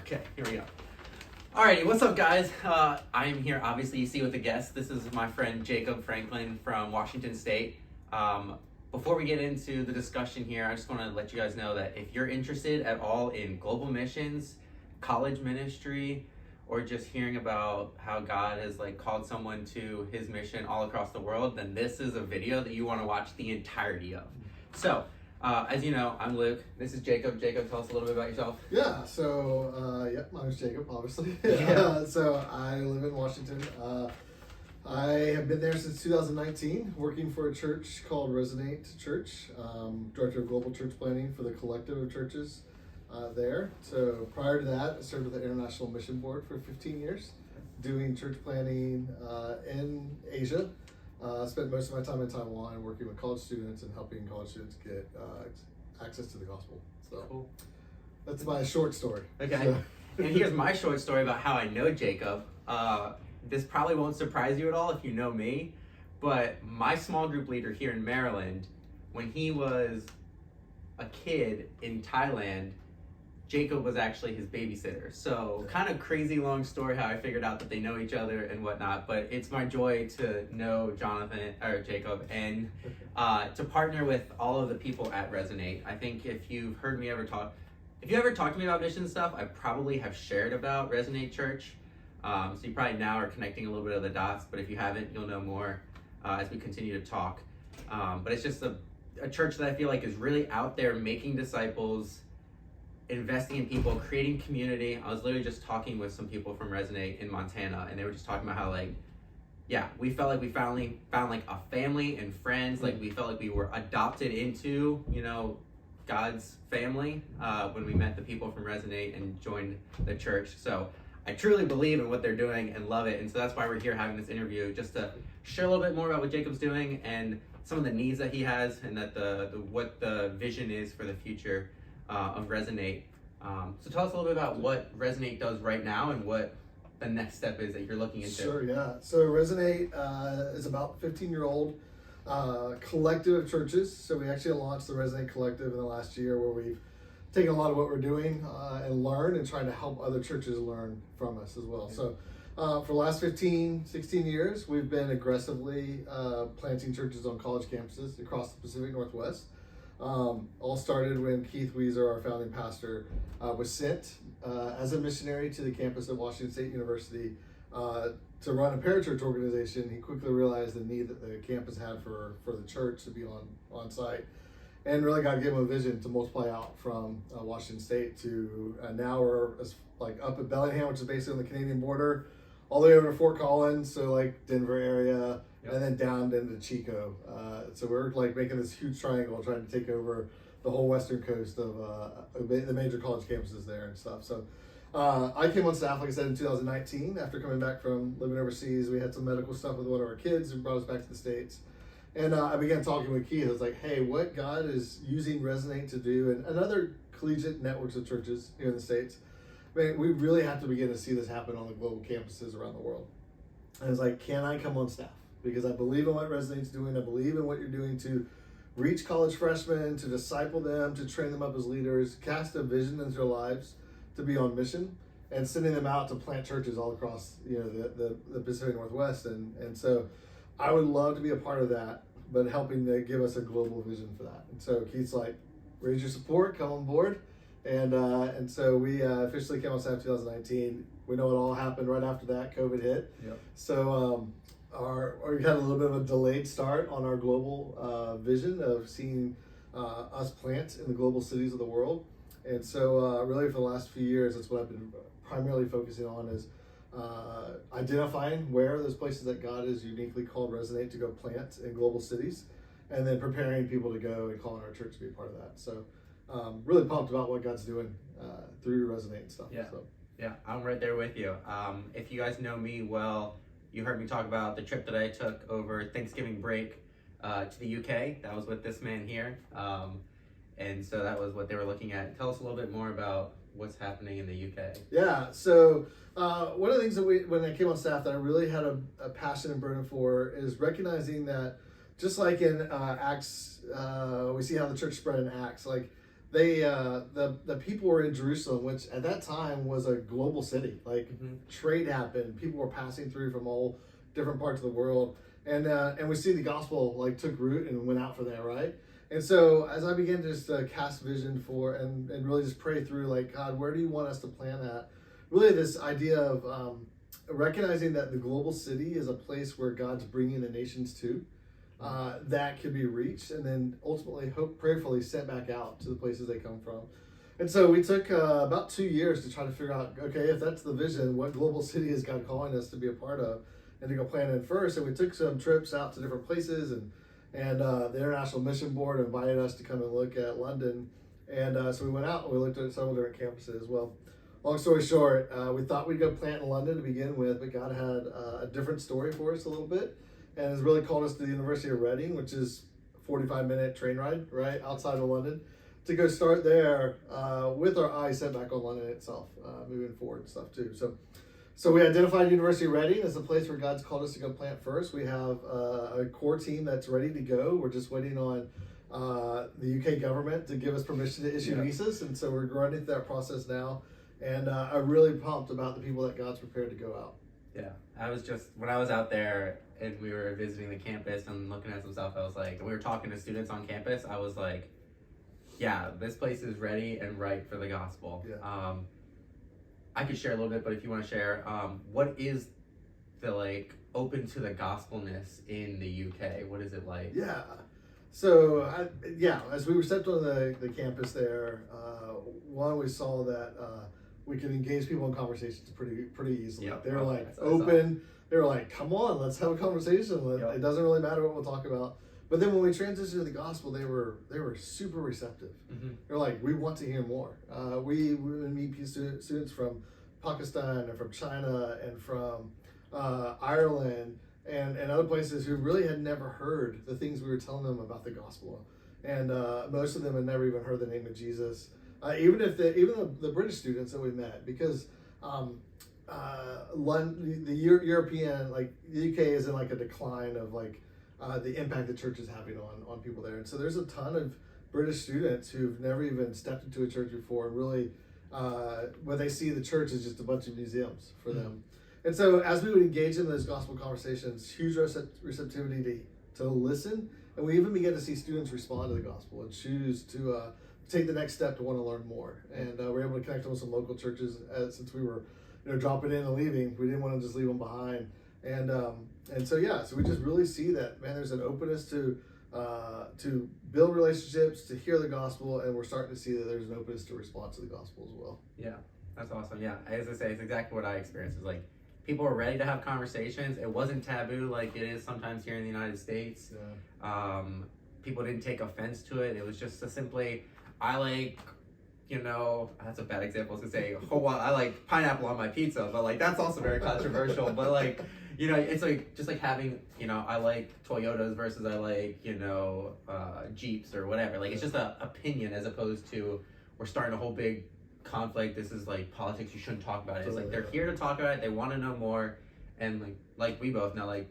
Okay, here we go. Alrighty, what's up, guys? I am here, obviously, you see with the guest. This is my friend Jacob Franklin from Washington State. Before we get into the discussion here, I just want to let you guys know that if you're interested at all in global missions, college ministry, or just hearing about how God has called someone to his mission all across the world, then this is a video that you want to watch the entirety of. So, as you know, I'm Luke. This is Jacob. Jacob, tell us a little bit about yourself. Yeah, so, my name's Jacob, obviously. Yeah. So I live in Washington. I have been there since 2019, working for a church called Resonate Church, Director of Global Church Planning for the collective of churches there. So prior to that, I served with the International Mission Board for 15 years, doing church planning in Asia. Spent most of my time in Taiwan working with college students and helping college students get access to the gospel. So Cool. that's my short story. Okay. So. And here's my short story about how I know Jacob. This probably won't surprise you at all if you know me, but my small group leader here in Maryland, when he was a kid in Thailand, Jacob was actually his babysitter. So kind of crazy long story how I figured out that they know each other and whatnot, but it's my joy to know Jacob and to partner with all of the people at Resonate. I think if you ever talk to me about mission stuff, I probably have shared about Resonate Church. So you probably now are connecting a little bit of the dots, but if you haven't, you'll know more as we continue to talk. But it's just a church that I feel like is really out there making disciples, investing in people, creating community. I was literally just talking with some people from Resonate in Montana, and they were just talking about how we felt like we finally found a family and friends. We felt like we were adopted into, God's family when we met the people from Resonate and joined the church. So I truly believe in what they're doing and love it. And so that's why we're here having this interview, just to share a little bit more about what Jacob's doing and some of the needs that he has, and that what the vision is for the future of Resonate. So tell us a little bit about what Resonate does right now and what the next step is that you're looking into. Sure, yeah. So Resonate is about 15-year-old collective of churches. So we actually launched the Resonate Collective in the last year, where we've taken a lot of what we're doing and learn and trying to help other churches learn from us as well. So for the last 16 years, we've been aggressively planting churches on college campuses across the Pacific Northwest. All started when Keith Weezer, our founding pastor, was sent as a missionary to the campus of Washington State University to run a parachurch organization. He quickly realized the need that the campus had for the church to be on site. And really, God gave him a vision to multiply out from Washington State to now we're up at Bellingham, which is basically on the Canadian border, all the way over to Fort Collins, so Denver area, yep. And then down into Chico. So we're making this huge triangle, trying to take over the whole western coast of the major college campuses there and stuff. So I came on staff, like I said, in 2019 after coming back from living overseas. We had some medical stuff with one of our kids who brought us back to the States. And I began talking with Keith. I was like, hey, what God is using Resonate to do, and other collegiate networks of churches here in the States, man, we really have to begin to see this happen on the global campuses around the world. And I was like, can I come on staff? Because I believe in what Resonate's doing. I believe in what you're doing to reach college freshmen, to disciple them, to train them up as leaders, cast a vision into their lives to be on mission, and sending them out to plant churches all across the Pacific Northwest. And so I would love to be a part of that, but helping to give us a global vision for that. And so Keith's like, raise your support, come on board. And so we officially came on staff in 2019. We know it all happened right after that, COVID hit. Yep. So we had a little bit of a delayed start on our global vision of seeing us plant in the global cities of the world. And so really for the last few years, that's what I've been primarily focusing on, is identifying where those places that God has uniquely called Resonate to go plant in global cities, and then preparing people to go and calling our church to be a part of that. So really pumped about what God's doing through Resonate and stuff. Yeah. So. Yeah, I'm right there with you. If you guys know me well, you heard me talk about the trip that I took over Thanksgiving break to the UK. That was with this man here. And so that was what they were looking at. Tell us a little bit more about what's happening in the UK. Yeah, so one of the things that when I came on staff that I really had a passion and burden for is recognizing that just like in Acts, we see how the church spread in Acts, the people were in Jerusalem, which at that time was a global city. Like trade happened, people were passing through from all different parts of the world, and we see the gospel like took root and went out from there, right? And so as I began to just cast vision for and really just pray through, like, God, where do you want us to plant at? Really, this idea of recognizing that the global city is a place where God's bringing the nations to. That could be reached and then ultimately prayerfully sent back out to the places they come from. And so we took about 2 years to try to figure out, okay, if that's the vision, what global city is God calling us to be a part of and to go plant in first. And we took some trips out to different places, and the International Mission Board invited us to come and look at London. And so we went out and we looked at several different campuses. Well, long story short, we thought we'd go plant in London to begin with, but God had a different story for us a little bit, and has really called us to the University of Reading, which is a 45-minute train ride right outside of London, to go start there with our eyes set back on London itself, moving forward and stuff too. So we identified University of Reading as a place where God's called us to go plant first. We have a core team that's ready to go. We're just waiting on the UK government to give us permission to issue visas, and so we're running through that process now. And I'm really pumped about the people that God's prepared to go out. Yeah, when I was out there and we were visiting the campus and looking at some stuff, I was like, we were talking to students on campus, I was like, yeah, this place is ready and right for the gospel. Yeah. I could share a little bit, but if you want to share, what is the like open to the gospelness in the UK? What is it like? Yeah. So, as we stepped on the campus there, one, we saw that we could engage people in conversations pretty easily. Yep. They were like That's open. They were like, come on, let's have a conversation. Yep. It doesn't really matter what we'll talk about. But then when we transitioned to the gospel, they were super receptive. Mm-hmm. They're like, we want to hear more. We meet students from Pakistan and from China and from Ireland and other places who really had never heard the things we were telling them about the gospel. And most of them had never even heard the name of Jesus. Even the British students that we met, because London, the European, like the UK is in like a decline of like the impact the church is having on people there. And so there's a ton of British students who've never even stepped into a church before, and really what they see the church is just a bunch of museums for them. And so as we would engage in those gospel conversations, huge receptivity to listen, and we even began to see students respond to the gospel and choose to take the next step to want to learn more. And we're able to connect them with some local churches since we were dropping in and leaving. We didn't want to just leave them behind. And so we just really see that, man, there's an openness to build relationships, to hear the gospel, and we're starting to see that there's an openness to respond to the gospel as well. Yeah, that's awesome. Yeah, as I say, it's exactly what I experienced. It's like people were ready to have conversations. It wasn't taboo like it is sometimes here in the United States. Yeah. People didn't take offense to it. It was just simply, I like, that's a bad example to say, I like pineapple on my pizza, but like that's also very controversial. But like, it's like just like having, I like Toyotas versus I like, Jeeps or whatever. Like it's just an opinion as opposed to we're starting a whole big conflict. This is like politics. You shouldn't talk about it. It's like they're here to talk about it. They want to know more, and like we both know, like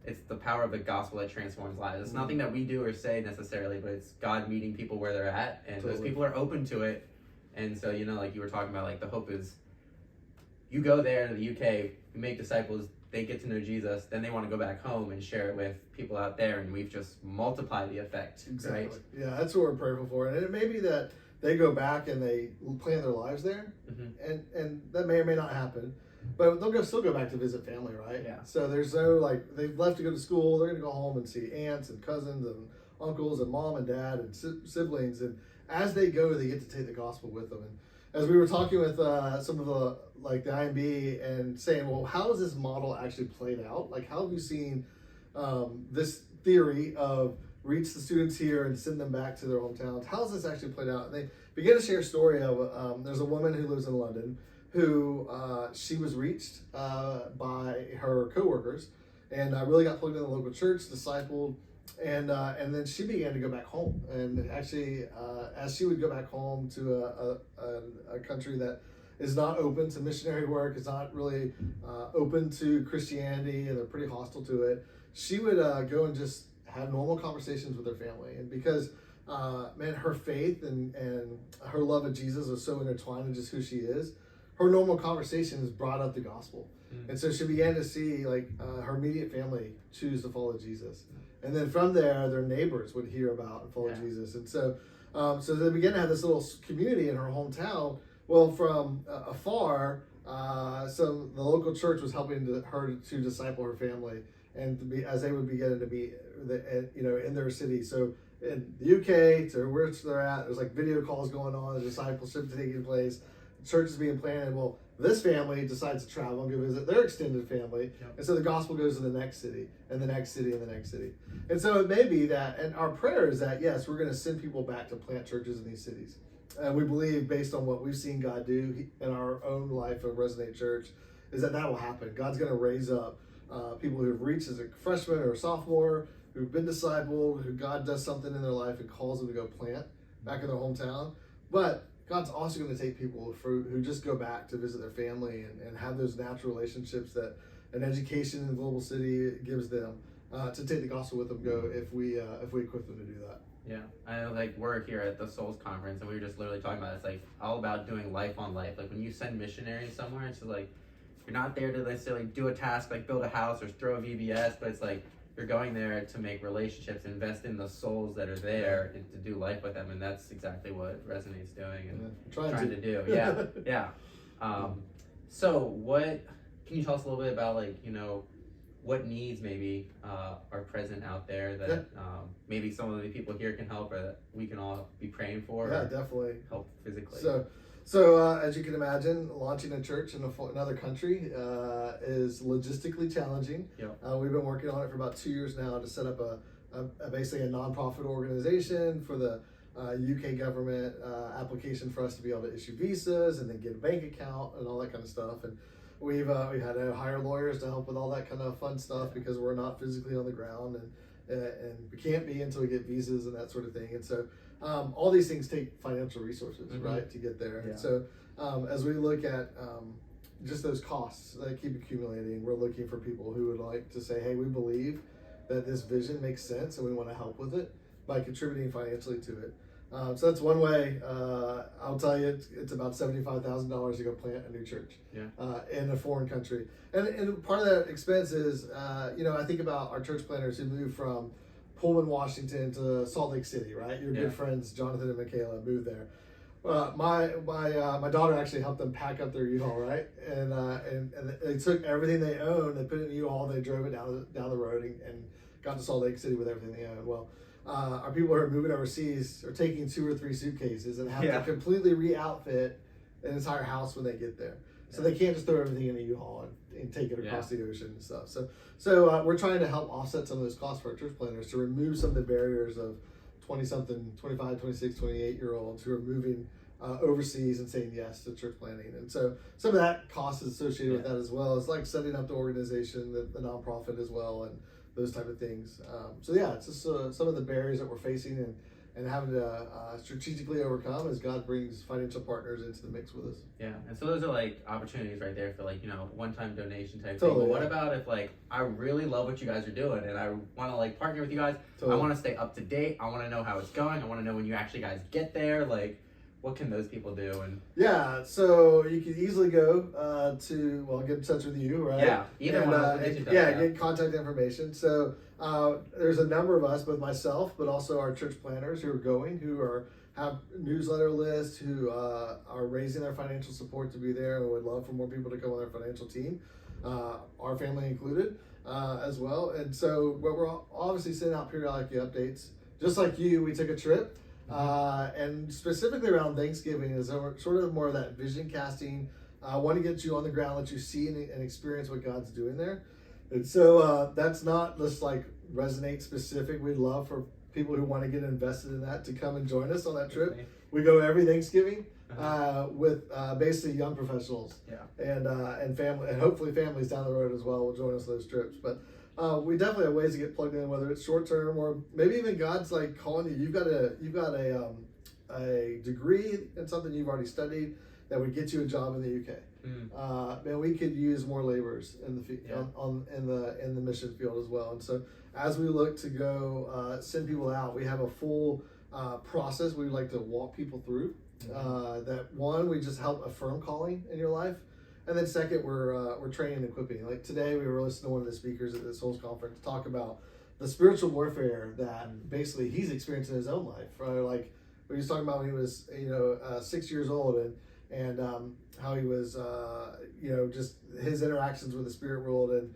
it's the power of the gospel that transforms lives. It's nothing that we do or say necessarily, but it's God meeting people where they're at, and those people are open to it. And so like you were talking about, like the hope is you go there to the UK, you make disciples, they get to know Jesus, then they want to go back home and share it with people out there, and we've just multiplied the effect. Exactly. Right? Yeah, that's what we're prayerful for. And it may be that they go back and they plan their lives there, and that may or may not happen, but they'll still go back to visit family, right? Yeah. So there's no, like, they've left to go to school, they're going to go home and see aunts and cousins and uncles and mom and dad and siblings, and as they go, they get to take the gospel with them. And as we were talking with some of the IMB and saying, well, how has this model actually played out? Like, how have you seen this theory of reach the students here and send them back to their hometowns? How has this actually played out? And they began to share a story of there's a woman who lives in London who she was reached by her coworkers and really got plugged in the local church, discipled, and then she began to go back home. And actually, as she would go back home to a country that is not open to missionary work, is not really open to Christianity, and they're pretty hostile to it, she would go and just have normal conversations with her family. And because man, her faith and her love of Jesus is so intertwined in just who she is. Her normal conversations brought up the gospel. And so she began to see like her immediate family choose to follow Jesus. And then from there, their neighbors would hear about and follow Jesus. And so so they began to have this little community in her hometown. Well, from afar, so the local church was helping her to disciple her family, and to be, as they would begin to be, in their city. So in the UK, to where they're at, there's like video calls going on, the discipleship taking place, church is being planted. Well, this family decides to travel and go visit their extended family, and so the gospel goes to the next city, and the next city, and the next city. And so it may be that, and our prayer is that, yes, we're going to send people back to plant churches in these cities. And we believe, based on what we've seen God do in our own life of Resonate Church, is that will happen. God's going to raise up people who have reached as a freshman or a sophomore, who've been discipled, who God does something in their life and calls them to go plant back in their hometown. But God's also going to take people who just go back to visit their family and have those natural relationships that an education in the global city gives them, to take the gospel with them, if we equip them to do that. Yeah, I know, like, we're here at the Souls Conference, and we were just literally talking about it. It's like all about doing life on life. Like when you send missionaries somewhere, it's just like you're not there to necessarily do a task like build a house or throw a VBS, but it's like you're going there to make relationships, invest in the souls that are there, and to do life with them. And that's exactly what Resonate's doing and trying to do. Yeah, yeah. So what can you tell us a little bit about, like, what needs maybe are present out there that maybe some of the people here can help, or that we can all be praying for? Yeah, definitely. Help physically. So as you can imagine, launching a church in another country is logistically challenging. Yep. We've been working on it for about 2 years now to set up basically a nonprofit organization for the UK government, application for us to be able to issue visas and then get a bank account and all that kind of stuff. And we've had to hire lawyers to help with all that kind of fun stuff because we're not physically on the ground, and we can't be until we get visas and that sort of thing. And so all these things take financial resources, right, to get there. Yeah. And so as we look at just those costs that keep accumulating, we're looking for people who would like to say, hey, we believe that this vision makes sense and we want to help with it by contributing financially to it. So that's one way. I'll tell you, it's about $75,000 to go plant a new church in a foreign country. And part of that expense is, I think about our church planners who moved from Pullman, Washington to Salt Lake City, right? Your good friends, Jonathan and Michaela, moved there. My daughter actually helped them pack up their U-Haul, right? And they took everything they owned, they put it in a U-Haul, they drove it down the road and got to Salt Lake City with everything they owned. Well, our people who are moving overseas are taking 2 or 3 suitcases and have to completely re-outfit an entire house when they get there. So they can't just throw everything in a U-Haul and take it across the ocean and stuff. So we're trying to help offset some of those costs for our church planners to remove some of the barriers of 20-something, 25, 26, 28-year-olds who are moving overseas and saying yes to church planning. And so some of that cost is associated with that as well. It's like setting up the organization, the nonprofit as well, and those type of things. It's just some of the barriers that we're facing and having to strategically overcome as God brings financial partners into the mix with us. Yeah, and so those are like opportunities right there for like, one-time donation type Totally, thing. But what about if like, I really love what you guys are doing and I want to like partner with you guys. Totally. I want to stay up to date. I want to know how it's going. I want to know when you actually guys get there. Like, what can those people do? And so you can easily go get in touch with you, right? Yeah, either one. Get contact information. So there's a number of us, both myself, but also our church planners who have newsletter lists, who are raising their financial support to be there, and would love for more people to come on their financial team, our family included, as well. And so we're obviously sending out periodically updates. Just like you, we took a trip. And specifically around Thanksgiving is sort of more of that vision casting. I want to get you on the ground, let you see and experience what God's doing there. And so that's not just like Resonate specific. We'd love for people who want to get invested in that to come and join us on that trip. Okay. We go every Thanksgiving with basically young professionals and family, and hopefully families down the road as well will join us on those trips. But we definitely have ways to get plugged in, whether it's short term or maybe even God's like calling you. You've got a degree in something you've already studied that would get you a job in the UK. Man, we could use more laborers in the in the mission field as well. And so as we look to go send people out, we have a full process we like to walk people through. That one, we just help affirm calling in your life, and then second, we're training and equipping. Like today, we were listening to one of the speakers at the Souls Conference talk about the spiritual warfare that basically he's experienced in his own life. Right? Like he was talking about when he was 6 years old, and how he was just his interactions with the spirit world and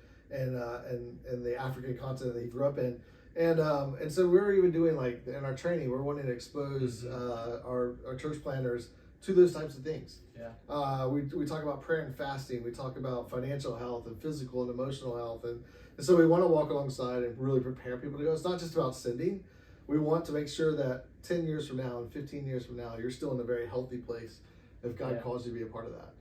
the African continent that he grew up in. And so we're even doing, like, in our training, we're wanting to expose our church planners to those types of things. Yeah. We talk about prayer and fasting. We talk about financial health and physical and emotional health. And so we want to walk alongside and really prepare people to go. It's not just about sending. We want to make sure that 10 years from now and 15 years from now, you're still in a very healthy place if God calls you to be a part of that.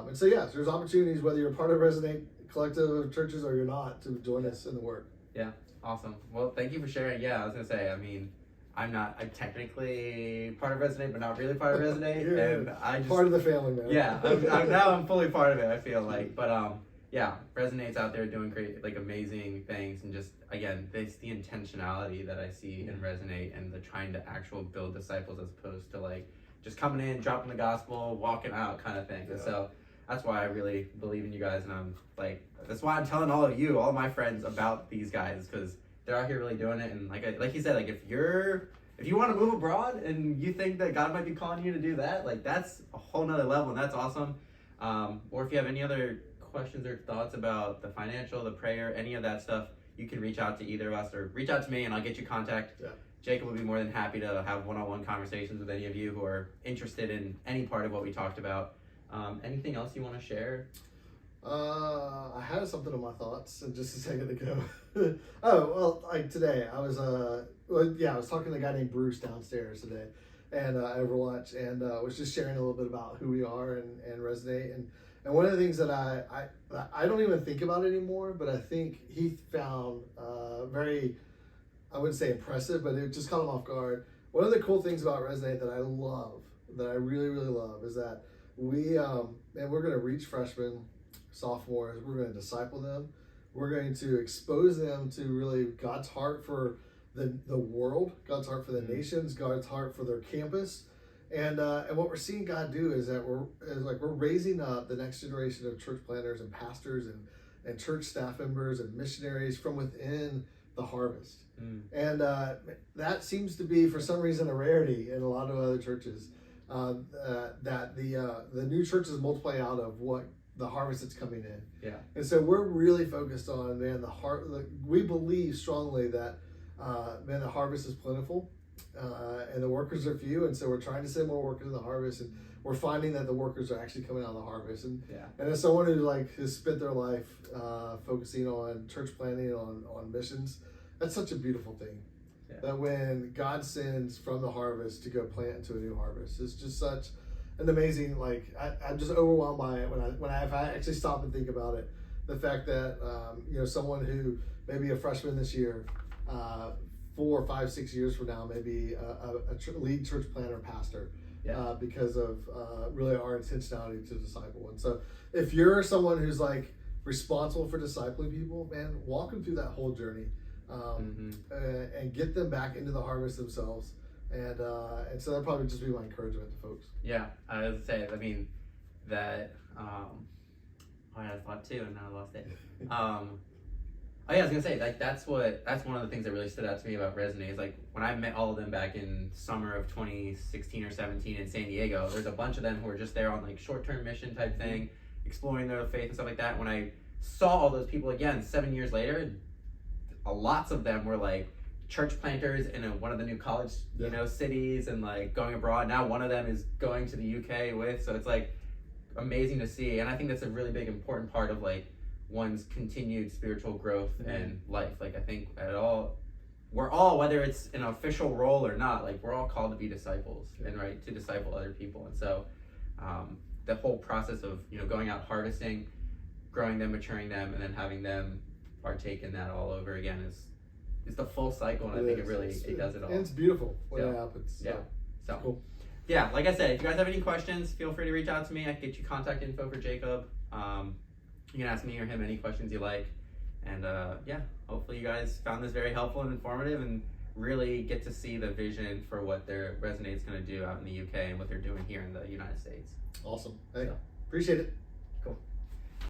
And so, yes, there's opportunities, whether you're part of Resonate Collective of churches or you're not, to join us in the work. Yeah. Awesome. Well, thank you for sharing. Yeah, I was going to say, I mean, I'm technically part of Resonate, but not really part of Resonate. And I just, part of the family, man. Yeah, I'm fully part of it, I feel like. But yeah, Resonate's out there doing great, like, amazing things. And just, again, it's the intentionality that I see in Resonate and the trying to actually build disciples as opposed to, like, just coming in, dropping the gospel, walking out kind of thing. Yeah. And so that's why I really believe in you guys, and I'm like, that's why I'm telling all of you, all my friends, about these guys, because they're out here really doing it. And like you said, like, if you want to move abroad and you think that God might be calling you to do that, like, that's a whole nother level, and that's awesome. Or if you have any other questions or thoughts about the financial, the prayer, any of that stuff, you can reach out to either of us or reach out to me, and I'll get you contact. Yeah. Jacob will be more than happy to have one-on-one conversations with any of you who are interested in any part of what we talked about. Anything else you want to share? I had something in my thoughts and just a second ago. Oh, well, like today, I was talking to a guy named Bruce downstairs today, and over lunch, and was just sharing a little bit about who we are and Resonate, and one of the things that I don't even think about anymore, but I think he found very, I wouldn't say impressive, but it just caught him off guard. One of the cool things about Resonate that I love, that I really, really love, is that we're going to reach freshmen, sophomores, we're going to disciple them, we're going to expose them to really God's heart for the world, God's heart for the nations, God's heart for their campus. And what we're seeing God do is that we're raising up the next generation of church planners and pastors and church staff members and missionaries from within the harvest. And that seems to be, for some reason, a rarity in a lot of other churches. That the new churches multiply out of what the harvest that's coming in. Yeah. And so we're really focused on, man, we believe strongly that the harvest is plentiful, and the workers are few, and so we're trying to send more workers in the harvest, and we're finding that the workers are actually coming out of the harvest. And as someone who has spent their life focusing on church planning, on missions, that's such a beautiful thing. Yeah. That when God sends from the harvest to go plant into a new harvest, it's just such an amazing, I'm just overwhelmed by it when I actually stop and think about it. The fact that someone who may be a freshman this year, 4, 5, 6 years from now, maybe a lead church planner, pastor, because of really our intentionality to disciple. And so if you're someone who's responsible for discipling people, man, walk them through that whole journey, and get them back into the harvest themselves. And so that'd probably just be my encouragement to folks. Yeah, I would say, I mean, that, I had a thought too, and now I lost it. I was gonna say, that's one of the things that really stood out to me about Resonate, is when I met all of them back in summer of 2016 or 17 in San Diego, there's a bunch of them who were just there on short-term mission type thing, exploring their faith and stuff like that. When I saw all those people again 7 years later, lots of them were church planters in one of the new college cities, and going abroad. Now one of them is going to the UK so it's amazing to see. And I think that's a really big important part of one's continued spiritual growth and life. I think we're all, whether it's an official role or not, we're all called to be disciples and to disciple other people. And so the whole process of going out harvesting, growing them, maturing them, and then having them partake in that all over again is the full cycle, and I think it does it all. And it's beautiful when it happens. Yeah. So cool. Yeah, like I said, if you guys have any questions, feel free to reach out to me. I can get you contact info for Jacob. You can ask me or him any questions you like. And hopefully you guys found this very helpful and informative, and really get to see the vision for what their Resonate's going to do out in the UK and what they're doing here in the United States. Awesome. Hey, So. appreciate it.